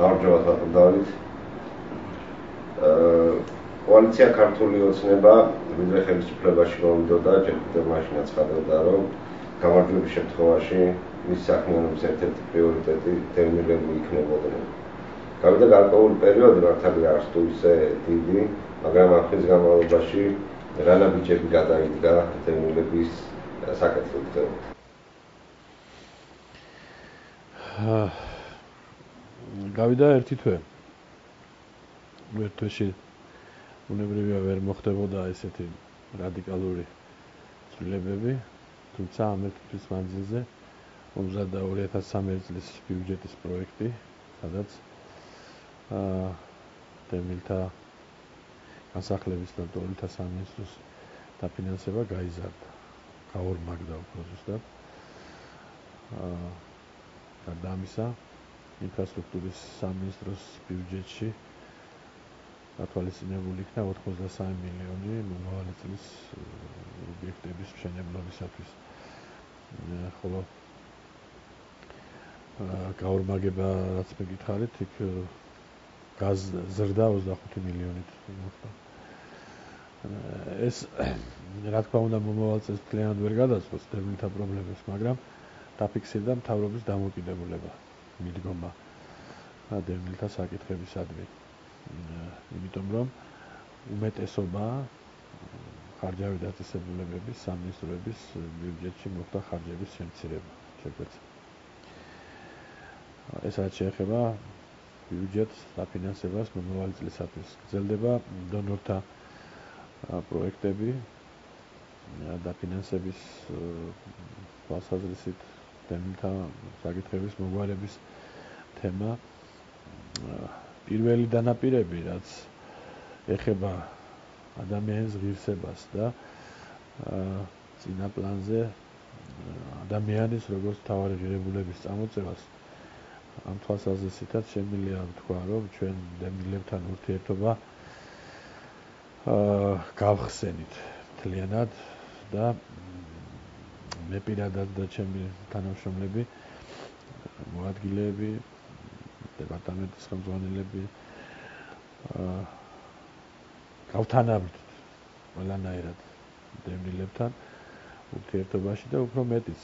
გამარჯობა ბატონ დავით. კოალიცია ქართული ოცნება ვიდრე ხელისუფლებაში მომდოდა, ჯერ კიდევ მაშინაც ცხადდა, რომ გამარჯვების შემთხვევაში მის საქმიანობის ერთ-ერთი პრიორიტეტი დევნილები იქნებოდნენ. გავიდა გარკვეული პერიოდი, მართალია არც თუ ისე დიდი, მაგრამ ამ ხნის განმავლობაში რანა ბიჭები გადაიდგა დევნილების საკითხით. გავიდა ერთი თვე. ერთ თვეში უნებრივია ვერ მოხდებოდა ესეთი რადიკალური ცვლილებები, თუმცა ამ ერთ თვის მანძილზე მომზადდა 2013 წლის ბიუჯეტის პროექტი, სადაც დევნილთა განსახლების და დევნილთა სამინისტროს დაფინანსება გაიზარდა, გაორმაგდა უფრო ზუსტად. გარდა ამისა, ინფრასტრუქტურის სამინისტროს ბიუჯეტში გათვალისწინებული იქნა 83 მილიონი მომავალი წლის ობიექტების მშენებლობისათვის. ხოლო გაორმაგება, რაც მეკითხარით, იქ გაზრდა 25 მილიონით მოხდა. ეს რა თქმა უნდა მომავალ წელს მთლიანად ვერ გადაწყვეტს დევნილთა პრობლემებს, მაგრამ დაფიქსირდა მთავრობის დამოკიდებულება მიდგომა დევნილთა საკითხებისადმი. იმიტომ რომ უმეტესობა ხარჯავი დაწესებულებების სამინისტროების ბიუჯეტში მოხდა ხარჯების შემცირება, შეკვეცა. ეს რაც შეეხება ბიუჯეტს დაფინანსებას მომავალი წლისათვის. გრძელდება დონორთა პროექტები დაფინანსების თვალსაზრისით დევნილთა საკითხების მოგვარების თემა. პირველი დანაპირები, რაც ეხება ადამიანის ღირსებას და წინა პლანზე ადამიანის როგორც მთავარი ღირებულების წამოწევას, ამ თვალსაზრისითაც შემიძლია ვთქვა, რომ ჩვენ დევნილებთან ურთიერთობა გავხსენით მთლიანად და მე პირადად და ჩემი თანამშრომლები, მოადგილეები, დეპარტამენტის ხელმძღვანელები გავთანაბრდით ყველანაირად დევნილებთან ურთიერთობაში და უფრო მეტიც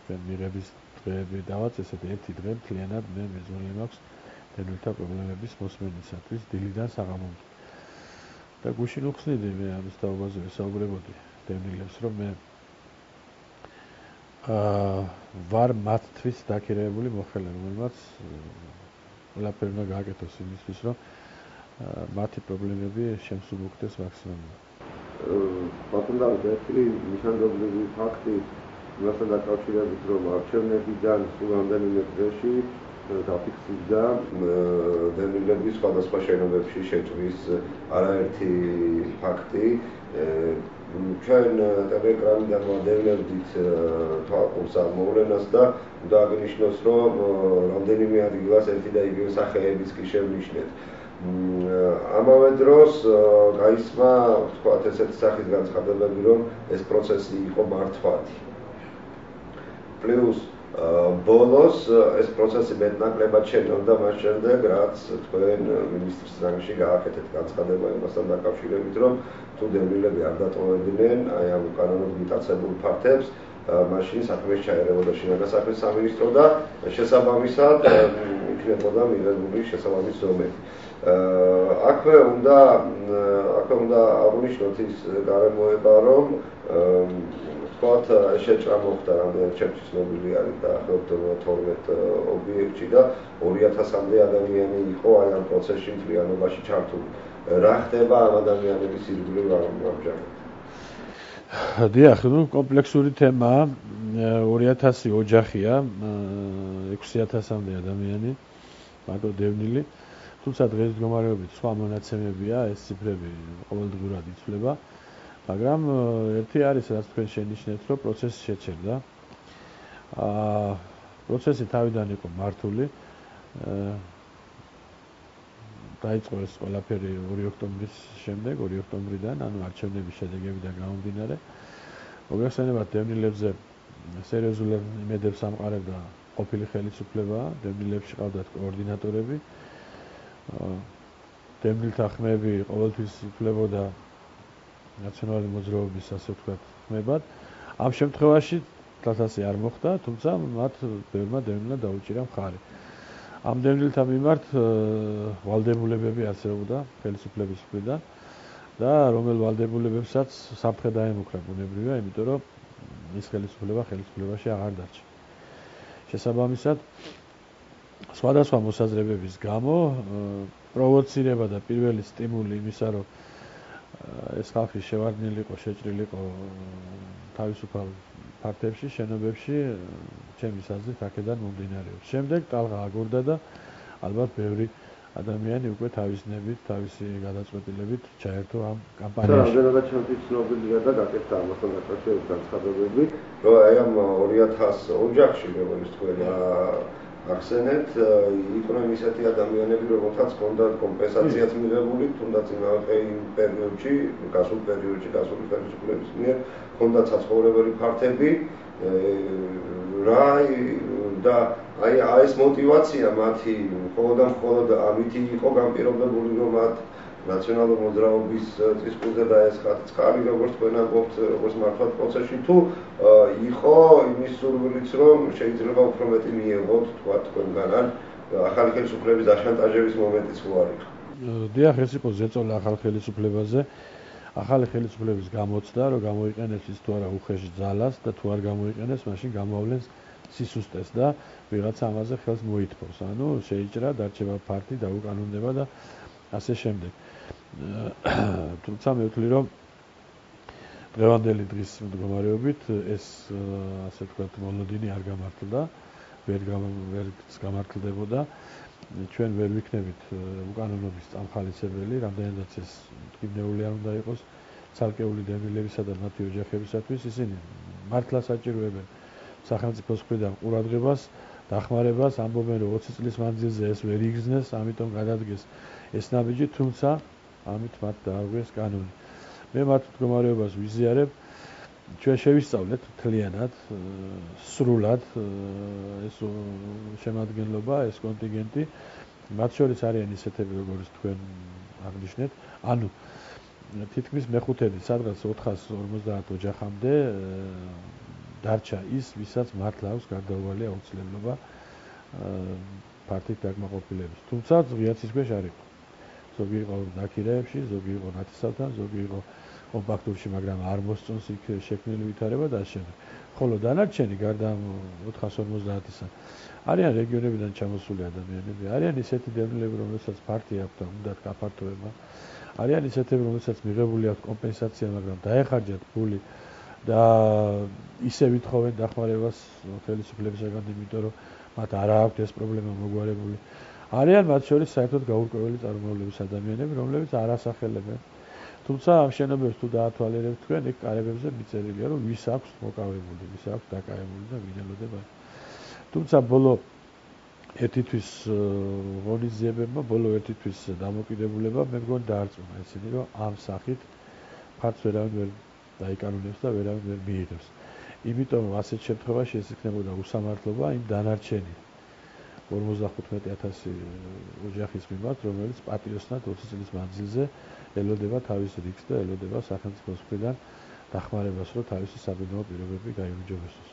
ჩვენ მიღების დღეები დავაწესეთ ერთი დღე მთლიანად მე მეზონი მაქვს დევნილთა პრობლემების მოსმენისათვის დილიდან საღამომდე. და გუშინ უხსნიდი მე ამის თაობაზე ვესაუბრებოდი დევნილებს, რომ მე ვარ მათთვის დაქირავებული მოხელე, რომელმაც ყველაფერი უნდა გააკეთოს იმისთვის, რომ მათი პრობლემები შემსუბუქდეს მაქსიმალურად. ბატონ დავით, ერთი ნიშანდობლივი ფაქტი იმასთან დაკავშირებით, რომ არჩევნებიდან სულ რამდენიმე დღეში დაფიქსირდა დევნილების სხვადასხვა შენობებში შეჭრის არაერთი ფაქტი. ჩვენ ტელეეკრანიდან ვადევნებდით თვალყურს ამ მოვლენას და უნდა აღინიშნოს, რომ რამდენიმე ადგილას ერთი და იგივე სახეებიც კი შევნიშნეთ. ამავე დროს გაისმა, ვთქვათ, ესეთი სახის განცხადებები, რომ ეს პროცესი იყო მართვადი. პლუს ბოლოს ეს პროცესი მეტნაკლებად შენელდა მას შემდეგ, რაც თქვენ მინისტრის რანგში გააკეთეთ განცხადება იმასთან დაკავშირებით, რომ თუ დევნილები არ დატოვებდნენ აი ამ უკანონოდ მიტაცებულ ფაქტებს, მაშინ საქმეს ჩაერევოდა შინაგან საქმეთა სამინისტრო და შესაბამისად იქნებოდა მიღებული შესაბამის ზომები. აქვე უნდა აღნიშნოთ ის გარემოება, რომ ვთქვათ, შეჭრა მოხდა რამდენად ჩემთვის ცნობილი არის დაახლოებით 12 ობიექტში და 2000-მდე ადამიანი იყო აი ამ პროცესში მთლიანობაში ჩართული. რა ხდება ამ ადამიანების ირგვლივ ამჟამად? დიახ, კომპლექსური თემაა. 2000 ოჯახია, 6000-მდე ადამიანი, მარტო დევნილი. თუმცა დღეს მდგომარეობით სხვა მონაცემებია, ეს ციფრები ყოველდღურად იცვლება. მაგრამ ერთი არის, რაც თქვენ შენიშნეთ, რომ პროცესი შეჩერდა. პროცესი თავიდან იყო მართული. დაიწყო ეს ყველაფერი 2 ოქტომბრის შემდეგ, 2 ოქტომბრიდან, ანუ არჩევნების შედეგებიდან გამომდინარე. მოგეხსენებათ, დევნილებზე სერიოზულ იმედებს ამყარებდა ყოფილი ხელისუფლებაა, დევნილებში ყავდათ კოორდინატორები. დევნილთა ხმები ყოველთვის ითვლებოდა ნაციონალური მოძრაობის, ასე ვთქვათ, ხმებად. ამ შემთხვევაში თვალსაჩინო არ მოხდა, თუმცა მათ ბევრმა დევნილმა დაუჭირა მხარი. ამ დევნილთა მიმართ ვალდებულებები არსებობდა ხელისუფლების მხრიდან და რომელ ვალდებულებებსაც საფრთხე დაემუქრა ბუნებრივია, იმიტომ რომ ის ხელისუფლებაში აღარ დარჩა. შესაბამისად, სხვადასხვა მოსაზრებების გამო პროვოცირება და პირველი სტიმული იმისა, რომ ეს ხალხი შევარდნილიყო, შეჭრილიყო თავისუფალ ფართებში, შენობებში, ჩემის აზრით, აქედან მომდინარეობს. შემდეგ ტალღა აგორდა და ალბათ ბევრი ადამიანი უკვე თავისნებით, თავისი გადაწყვეტილებით ჩაერთო ამ კამპანიაში. რამდენადაც ჩემთვის ცნობილია და გაკეთდა ამასთან დაკავშირებით განცხადებები, რომ აი ამ 2000 ოჯახში, როგორც თქვენ ახსენეთ, იყვნენ ისეთი ადამიანები, რომელთაც ჰქონდათ კომპენსაციაც მიღებული, თუნდაც იმავე პერიოდში, გასულ პერიოდში, გასული ხელისუფლების მიერ ჰქონდათ საცხოვრებელი ფართები, და აი ეს мотиваცია მათი მხოლოდ ამითი იყო განპირობებული, რომ მათ ნაციონალური მოძრაობის წისქვილზე დაესხათ წყალი, როგორც თქვენ ამბობთ, როგორც მართლაც პროცესში, თუ იყო იმის სურვილიც, რომ შეიძლება უფრო მეტი მიიღოთ, თქვა თქვენგან, ან ახალი ხელისუფლების დაშანტაჟების მომენტიც ხო არ იყო? დიახ, ეს იყო ზეწოლა ახალ ხელისუფლებაზე. ახალი ხელისუფლების გამოცდა, რომ გამოიყენებს ის თუ არა უხეშ ძალას და თუ არ გამოიყენებს, მაშინ გამოავლენს სისუსტეს და ვიღაცა ამაზე ხელს მოითხოვს. ანუ შეიჭრა, დარჩება ფართი, დაუკანონდება და ასე შემდეგ. თუმცა მე ვთვლი, რომ დღევანდელი დღის მდგომარეობით ეს ასე ვთქვათ მონოდინი არ გამართლდა, ვერ გამართლდებოდა. ჩვენ ვერ ვიქნებით უკანონობის წამხალისებელი, რამდენადაც ეს მტკივნეული არ უნდა იყოს ცალკეული დევნილებისა და მათი ოჯახებისათვის, ისინი მართლა საჭიროებენ სახელმწიფოს მხრიდან ყურადღებას, დახმარებას, ამბობენ რომ 20 წლის მანძილზე ეს ვერ იგრძნეს, ამიტომ გადადგეს ეს ნაბიჯი, თუმცა ამით მათ დაარღვიეს კანონი. მე მათ მდგომარეობას ვიზიარებ, ჩვენ შევისწავლეთ მთლიანად, სრულად ეს შემადგენლობა, ეს კონტინგენტი, მათ შორის არიან ისეთები, როგორც თქვენ აღნიშნეთ, ანუ თითქმის მეხუთედი, სადღაც 450 ოჯახამდე დარჩა ის, ვისაც მართლა აქვს გარდაუვალი აუცილებლობა ფართით დაკმაყოფილების. თუმცა ღია ცის ქვეშ არ იყო. ზოგი იყო ნაკირეებში, ზოგი იყო ნათესავთან, ზოგი იყო კომპაქტურში, მაგრამ არ მოსწონს იქ შექმნილი ვითარება და ასე შემდეგ. ხოლო დანარჩენი გარდა 450-ისა არიან რეგიონებიდან ჩამოსული ადამიანები, არიან ისეთი დევნილები, რომელსაც ფართი აქვთ და უნდათ გაფართოება, არიან ისეთები, რომელსაც მიღებული აქვს კომპენსაცია, მაგრამ დაეხარჯათ ფული და ისე ვითხოვენ დახმარებას ხელისუფლებისაგან, იმიტომ რომ მათ არ აქვთ ეს პრობლემა მოგვარებული. არიან მათ შორის საერთოდ გაურკვეველი წარმოებლების ადამიანები, რომლებიც არ ასახელებენ. თუმცა ამ შენობებს თუ დაათვალიერებთ თქვენ, იქ კარებებზე მიწერილია, რომ ვის აქვს მოკავებული, ვის აქვს დაკავებული და ვინ ელოდება. თუმცა ბოლო ერთი თვის ღონისძიებებმა, ბოლო ერთი თვის დამოკიდებულებამ მე მგონი დაარწმუნა ისინი, რომ ამ სახით ფართს ვერავინ ვერ დაიკანონებს და ვერავინ ვერ მიიღებს. იმიტომ რომ ასეთ შემთხვევაში ეს იქნებოდა უსამართლობა იმ დანარჩენი 55,000 ოჯახის მიმართ, რომელიც პატიოსნად 20 წლის მანძილზე ელოდება თავის რიგს და ელოდება სახელმწიფოს მხრიდან დახმარებას, რომ თავისი საბედნეო პირობები გაიუმჯობესოს.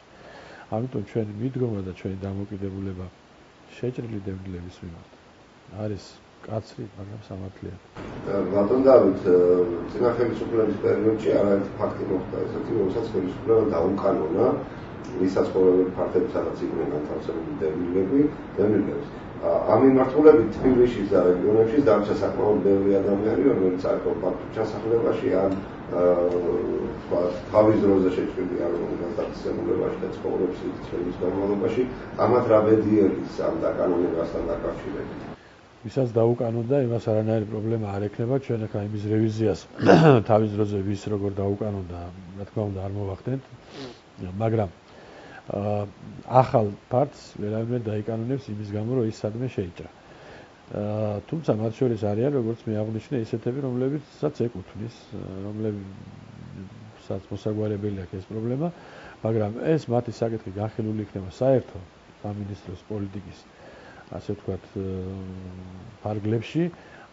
ამიტომ ჩვენი მიდგომა და ჩვენი დამოკიდებულება შეჭრილი დევნილების მიმართ არის კაცრი, მაგრამ სამართლიანი. ბატონ დავით, წინა ხელისუფლების პერიოდში არაერთი ფაქტი მოხდა, ესეთი, რომელსაც ხელისუფლება დაუკანონა მისაცხოვრებელი ფართები, სადაც იყვნენ განთავსებული დევნილებს. ამ მიმართულებით თბილისის და რეგიონებში დარჩა საკმაოდ ბევრი ადამიანი, რომელიც არ კომპაქტურ ჩასახლებაში ან თავის დროზე შეჭრილი არ უნდა გადაწყვეტილებაში და ცხოვრობს წლების განმავლობაში. ამათ რა ბედიერის ამ დაკანონებასთან დაკავშირებით? ვისაც დაუკანონდა, იმას არანაირი პრობლემა არ ექნება, ჩვენ ახლა იმის რევიზიას თავის დროზე ვის როგორ დაუკანონდა, რა თქმა უნდა არ მოვახდენთ, მაგრამ ახალ ფართს ვერავინ ვერ დაიკანონებს იმის გამო, რომ ის სადმე შეიჭრა. თუმცა მათ შორის არიან, როგორც მე აღვნიშნე, ისეთები, რომლებიცაც ეკუთვნის, რომლებსაც მოსაგვარებელი აქვს ეს პრობლემა, მაგრამ ეს მათი საკითხი განხილული იქნება საერთო სამინისტროს პოლიტიკის ასე ვთქვათ ფარგლებში,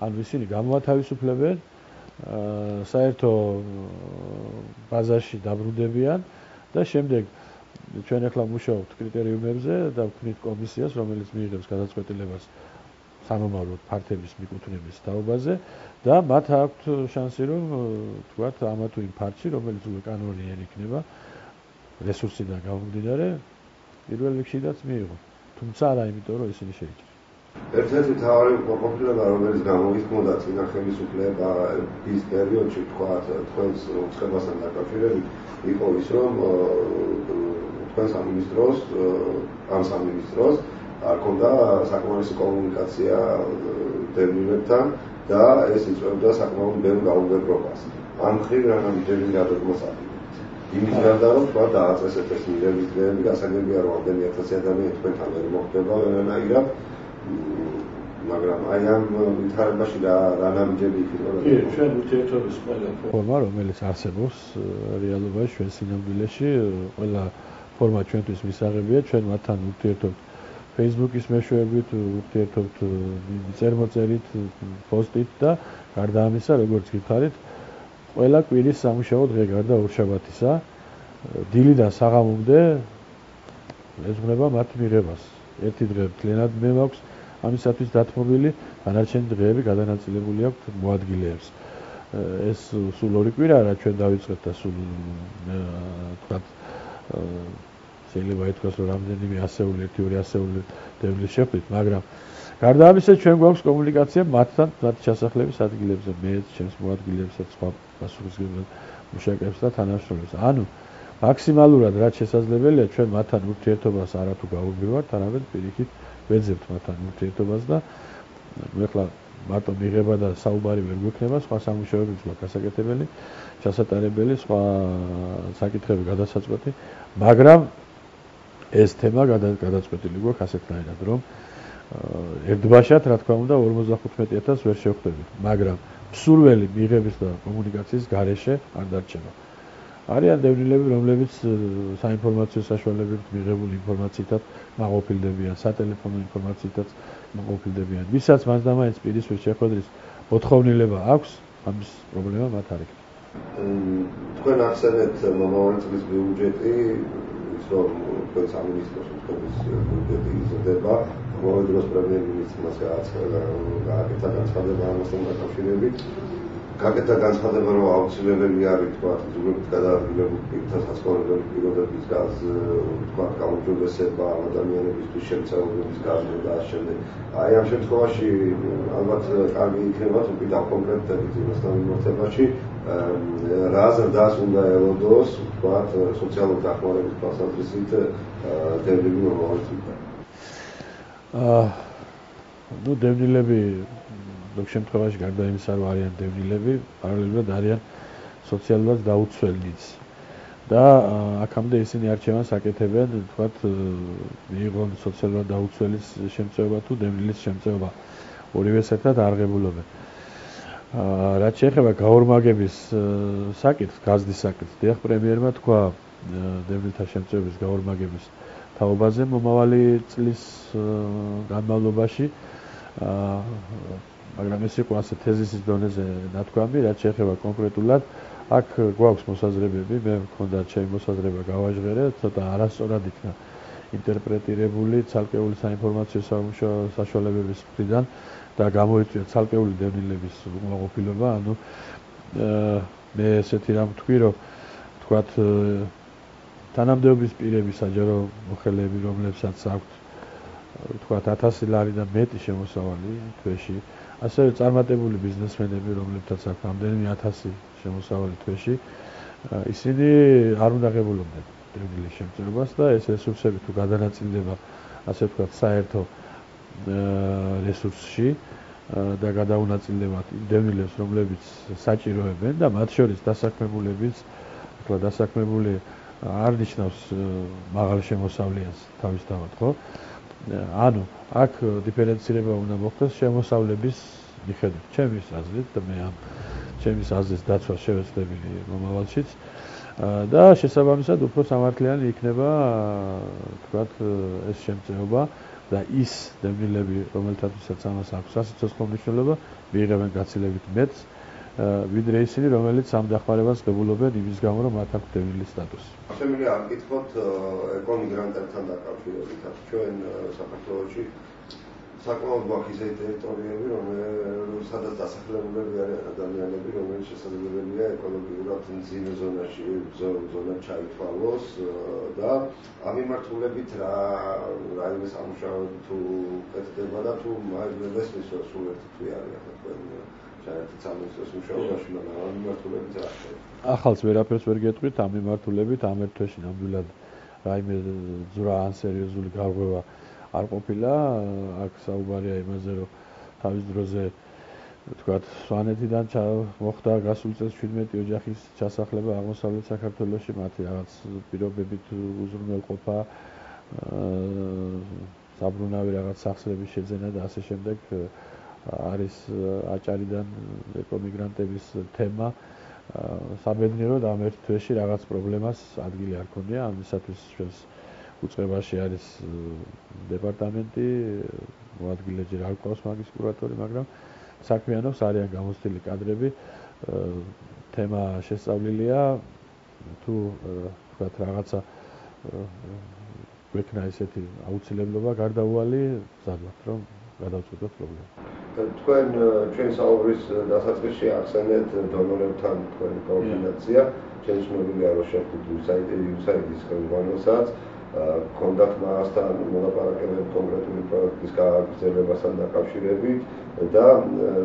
ანუ ისინი გამოათავისუფლებენ საერთო ბაზაში დაბრუნდებიან და შემდეგ ჩვენ ახლა მუშაობთ კრიტერიუმებზე და ვქმნით კომისიას, რომელიც მიიღებს გადაწყვეტილებას სამომავლო ფართების მიკუთვნების თაობაზე და მათ აქვთ შანსი რომ თქვათ ამა თუ იმ ფართში, რომელიც უკვე კანონიერი იქნება რესურსიდან გამომდინარე, პირველ რიგშიდაც მიიღო. თუმცა არა იმიტომ რომ ისინი შეიჭრნენ. ერთ-ერთი მთავარი პრობლემა, რომელიც გამოგიქმნოდა წინა ხელისუფლების პერიოდში, თქვენს უწყებასთან დაკავშირებით, იყო ის, რომ თქვენ სამინისტროს არ ქონდა საკმარისი კომუნიკაცია დევნილებთან და ეს იწვევდა საკმაოდ ბევრ გაუგებრობას. ამ მხრივ რა ნამდვილად გადმოსავალ. იმის გარდა რომ დააწესეთ ეს მიღების დღეები, გასაგებია რომ ამდენი 1000 ადამიანი თქვენთან ვერ მოხდება ვერანაირად, მაგრამ აი ამ ვითარებაში რა ნამდვილი იქნება? ჩვენ ურთიერთობის ყველა ფორმა, რომელიც არსებობს რეალობაში ჩვენ სინამდვილეში, ყველა ფორმა ჩვენთვის მისაღებია, ჩვენ მათთან ურთიერთობთ Facebook-ის მეშვეობით, ურთიერთობთ წერმოწერით, პოსტით და გარდა ამისა, როგორც გითხარით, ყველა კვირის სამუშაო დღე გარდა ორშაბათისა, დილიდან საღამომდე ეძღვნება მათ მიღებას. ერთი დღე მთლიანად მე მაქვს ამისათვის დათმობილი, დანარჩენი დღეები გადანაწილებული აქვთ მოადგილეებს. ეს სულ ორი კვირა რა ჩვენ დავიწყეთ და სულ თქვათ შეიძლება ითქვას რომ რამდენიმე ასეული, 1-2 ასეული დევნის შეხვდით, მაგრამ გარდა ამისა ჩვენ გვაქვს კომუნიკაცია მათთან, მათი ჩასახლების ადგილებზე, მეც, ჩემს მოადგილეებსაც, სხვა პასუხისმგებლად მუშაკებს და თანამშრომლებს. ანუ მაქსიმალურად რაც შესაძლებელია ჩვენ მათთან ურთიერთობას არათუ გაუგებართ, არამედ პირიქით ვეძებთ მათთან ურთიერთობას და ეხლა მარტო მიღება და საუბარი ვერ გვექნება, სხვა სამუშაოებიც გვაქვს გასაკეთებელი, ჩასატარებელი, სხვა საკითხები გადასაწყვეტი, მაგრამ ეს თემა გადაწყვეტილი გვაქვს ასეთნაირად, რომ ერთბაშად, რა თქმა უნდა, 55000 ვერ შევხვდებით, მაგრამ მსურველი მიღების და კომუნიკაციის გარეშე არ დარჩება. არიან დევნილები, რომლებიც საინფორმაციო საშუალებებით მიღებული ინფორმაციითაც მაყოფილდებიან, სატელეფონო ინფორმაციითაც მაყოფილდებიან. ვისაც მანამდე პირისპირ შეხვედრის მოთხოვნილება აქვს, ამის პრობლემა მათ არ იქნება. თქვენ ახსენეთ მომავალი წლის ბიუჯეტი, ის რომ თქვენ სამინისტროს ბიუჯეტი იზრდება, მომავალ დროს პრემიერ-მინისტრმა გააკეთა განცხადება ამასთან დაკავშირებით. გაკეთა განცხადება, რომ აუცილებელი არის თქვათ ზოგადად გადაადგილებული პირთა სასწავლებელი პირობების გაუმჯობესება ადამიანებისთვის შემწეობების გაზრდა და ამ შემდეგ. აი ამ შემთხვევაში ალბათ კარგი იქნება თუ კიდევ კონკრეტულად იმასთან მიმართებაში რა ზრდას უნდა ელოდოს თქვათ სოციალური დახმარების თვალსაზრისით დევნილი მომავალი წლიდან. ნუ დევნილები ზოგ შემთხვევაში გარდა იმისა, რომ არიან დევნილები, პარალელურად არიან სოციალურად დაუცველნიც. და აქამდე ისინი არჩევანს აკეთებენ, თქვათ, მიიღონ სოციალურად დაუცველის შემწეობა თუ დევნილის შემწეობა. ორივეს ერთად არღებულობენ. რაც შეეხება გაორმაგების საკითხს, გაზრდის საკითხს, დიახ, პრემიერმა თქვა დევნილთა შემწეობის გაორმაგების თაობაზე მომავალი წლის განმავლობაში, მაგრამ ეს იყო ასე თეზისის დონეზე ნათქვამი, რაც შეეხება კონკრეტულად, აქ გვაქვს მოსაზრებები, მე მქონდა ჩემი მოსაზრება გავაჟღერე, ცოტა არასწორად იქნა ინტერპრეტირებული ცალკეული საინფორმაციო საშუალებების მხრიდან და გამოიწვია ცალკეული დევნილების უკმაყოფილება, ანუ მე ესეთი რამ ვთქვი, რომ თქვათ თანამდებობის პირები საჯარო მოხელეები, რომლებსაც აქვთ თქვათ 1000 ლარიდან მეტი შემოსავალი თვეში, ასევე წარმატებული ბიზნესმენები, რომლებთაც აქვს ამდენიმე 1000 შემოსავალი თვეში, ისინი არ უნდა ღებულობდნენ დევნილის შემწეობას და ეს რესურსები თუ გადანაწილდება, ასე ვთქვათ, საერთო რესურსში და გადაუნაწილდებათ იმ დევნილებს, რომლებიც საჭიროებენ და მათ შორის დასაქმებულებიც, ახლა დასაქმებული არ ნიშნავს მაღალ შემოსავლიანს თავისთავად, ხო? ანუ აქ დიფერენცირება უნდა მოხდეს შემოსავლების მიხედვით. ჩემის აზრით და მე ამ ჩემის აზრის დაცვას შევეცდები მომავალშიც. და შესაბამისად უფრო სამართლიანი იქნება თქვათ ეს შემწეობა და ის დევნილები, რომელთათვისაც ამას აქვს სასიცოცხლო მნიშვნელობა, მიიღებენ გაცილებით მეტს, ვიდრე ისინი, რომელიც ამ დახმარებას ღებულობენ იმის გამო, რომ მათ აქვს დევნილის სტატუსი. შემიძლია აკითხოთ ეკომიგრანტებთან დაკავშირებით. ჩვენ საქართველოში საკმაოდ გვაქვს ისეთი ტერიტორიები, სადაც დასახლებულები არიან ადამიანები, რომელიც შესაძლებელია ეკოლოგიურად მძიმე ზონად ჩაითვალოს და ამ მიმართულებით რაიმე სამუშაოები თუ კეთდება და თუ მესმის რომ სულ ერთი თვე არის თქვენ ჩაერთით სამინისტროს მუშაობაში, მაგრამ ამ მიმართულებით რა ხდება? ახალს ვერაფერს ვერ გეტყვით ამ მიმართულებით, ამ ერთ თვეში ნამდვილად რაიმე ძვრა ან სერიოზული გარღვევა არ ყოფილა. აქ საუბარია იმაზე, რომ თავის დროზე თქვათ სვანეთიდან მოხდა გასულ წელს 17 ოჯახის ჩასახლება აღმოსავლეთ საქართველოში, მათი რაღაც პირობებით უზრუნველყოფა, საბრუნავი რაღაც სახსრების შეძენა და ასე შემდეგ არის აჭარიდან ეკომიგრანტების თემა. საბედნიეროდ ამ ერთ თვეში რაღაც პრობლემას ადგილი არ ქონია, ამისათვის ჩვენს უწყებაში არის დეპარტამენტი, მოადგილე ჯერ არ ყავს მაგის კურატორი, მაგრამ საქმიანობს არიან გამოცდილი კადრები, თემა შესწავლილია, თუ თქვათ რაღაცა გვექნა ესეთი აუცილებლობა გარდაუვალი, მზად ვართ, რომ გადავწყვეტოთ პრობლემა. თქვენ ჩვენი საუბრის დასაწყისში ახსენეთ დონორებთან თქვენი კოორდინაცია, ჩვენი ცნობილია რომ შეხვდით USAID-ის ხელმძღვანელსაც, კონდათ მასთან მოლაპარაკებები კონკრეტული პროექტის გაგრძელებასთან დაკავშირებით და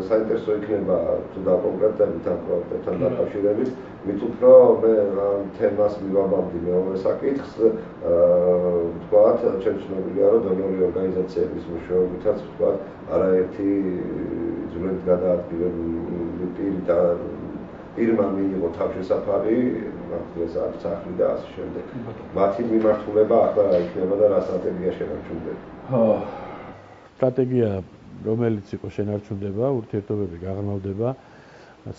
საინტერესო იქნება თუ დაკონკრეტებით ამ პროექტებთან დაკავშირებით, მით უფრო მე ამ თემას მივაბამდი მეორე საკითხს, ვთქვათ, ჩვენ ცნობილია რომ დონორი ორგანიზაციების მეშვეობითაც ვთქვათ, არაერთი ძვლით გადაადგილებული პირმა მიიღო თავშესაფარი, ეს არის სახლი და ასე შემდეგ. მათი მიმართულება ახლა რა იქნება და რა სტრატეგია შენარჩუნდება? სტრატეგია, რომელიც იყო შენარჩუნდება, ურთიერთობები გაღრმავდება,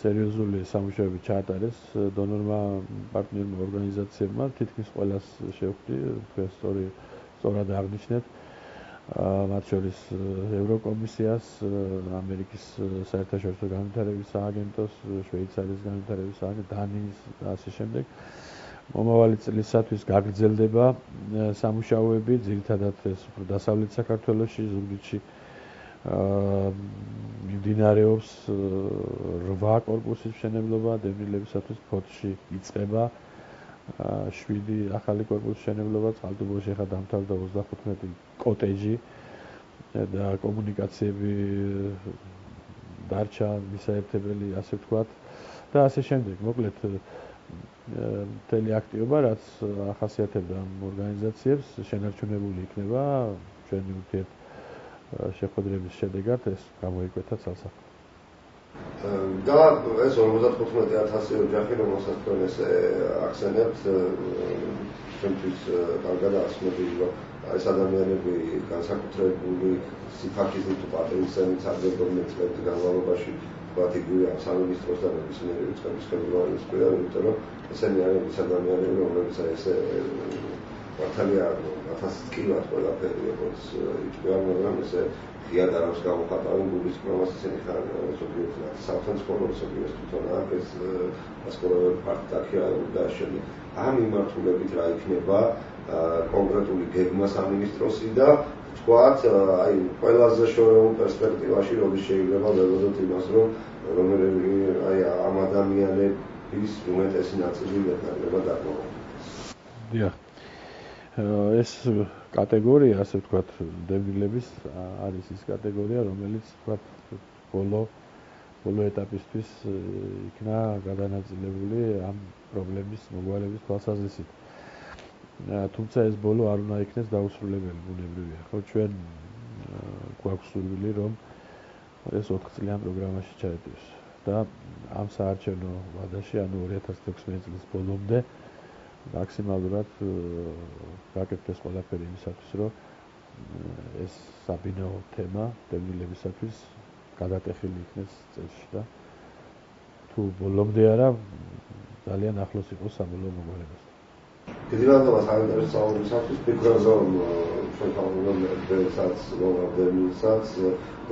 სერიოზული სამუშაოები ჩაატარეს დონორმა პარტნიორმა ორგანიზაციებმა, თითქმის ყველას შევხვდი, თქვენ სწორად აღნიშნეთ. მათ შორის ევროკომისიას, ამერიკის საერთაშორისო განვითარების სააგენტოს, შვეიცარიის განვითარების სააგენტოს, დანიის და ასე შემდეგ. მომავალი წლისათვის გაგრძელდება სამუშაოები, ძირითადად ეს უფრო დასავლეთ საქართველოში, ზუგდიდში მიმდინარეობს 8 კორპუსის მშენებლობა, დევნილებისათვის ფოთში იწყება 7 ახალი კორპუსის მშენებლობა, წყალტუბოში ახლა დამთავრდა 35 კოტეჯი და კომუნიკაციები დარჩა მისაერთებელი, ასე ვთქვათ და ასე შემდეგ. მოკლედ მთელი აქტივობა, რაც ახასიათებდა ამ ორგანიზაციებს, შენარჩუნებული იქნება ჩვენი ურთიერთშეხვედრების შედეგად, ეს გამოიკვეთა ცალსახად. და ეს 55,000 ოჯახი, რომელსაც თქვენ ესე ახსენებთ, ჩვენთვის კარგად ასმოდილი, რომ ეს ადამიანები განსაკუთრებული სიფაქიზით თუ პატივისცემით სარგებლობდნენ წლების განმავლობაში, ვთქვათ, იგივე ამ სამინისტროს და ნებისმიერი რიცხვის ხელმძღვანელის პირად, იმიტომ რომ ესენი არიან ის ადამიანები, რომლებიც ესე მართალია 1000 კილოად ყველაფერი როგორც იჭრება, მაგრამ ესე ღიად არ აქვს გამოხატავენ გულისხმობას, ისინი ხარ ზოგიერთ სახელმწიფო ზოგიერთ თვითონ აქ ასკოლავები პარტიაკირებული და შემდეგ. ამ მიმართულებით რა იქნება კონკრეტული გეგმა სამინისტროსი და ვთქვათ, აი ყველაზე შორეულ პერსპექტივაში როდის შეიძლება ველოდოთ იმას, რომ რომელი აი ამ ადამიანების უმეტესი ნაწილი ვეღარ დაკმაყოფილდეს. დიახ. ეს კატეგორია, ასე ვთქვათ, დევნილების არის ის კატეგორია, რომელიც ვთქვათ, ბოლო ეტაპისთვის იქნა გადანაწილებული ამ პრობლემის მოგვარების თვალსაზრისით. თუმცა ეს ბოლო არ უნდა იქნეს დაუსრულებელი, ბუნებრივია. ხო, ჩვენ გვაქვს სურვილი, რომ ეს 4 წლიან პროგრამაში ჩაეტიოს და ამ საარჩევნო ვადაში, ანუ 2016 წლის ბოლომდე მაქსიმალურად გაკეთდეს ყველაფერი იმისათვის, რომ ეს საბინაო თემა დევნილებისათვის გადატეხილი იქნეს წელში და თუ ბოლომდე არა ძალიან ახლოს იყოს საბოლოო მოგვარებას. დიდი რადობა საინტერესო საუბრისათვის ფიქრობ რომ ჩვენ თავმოყრებელსაც მოგვარებელსაც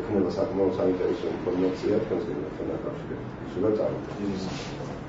ექნება საკმაოდ საინტერესო ინფორმაცია თქვენს გენერალთან დაკავშირებით. სულ და წარუმატებელი.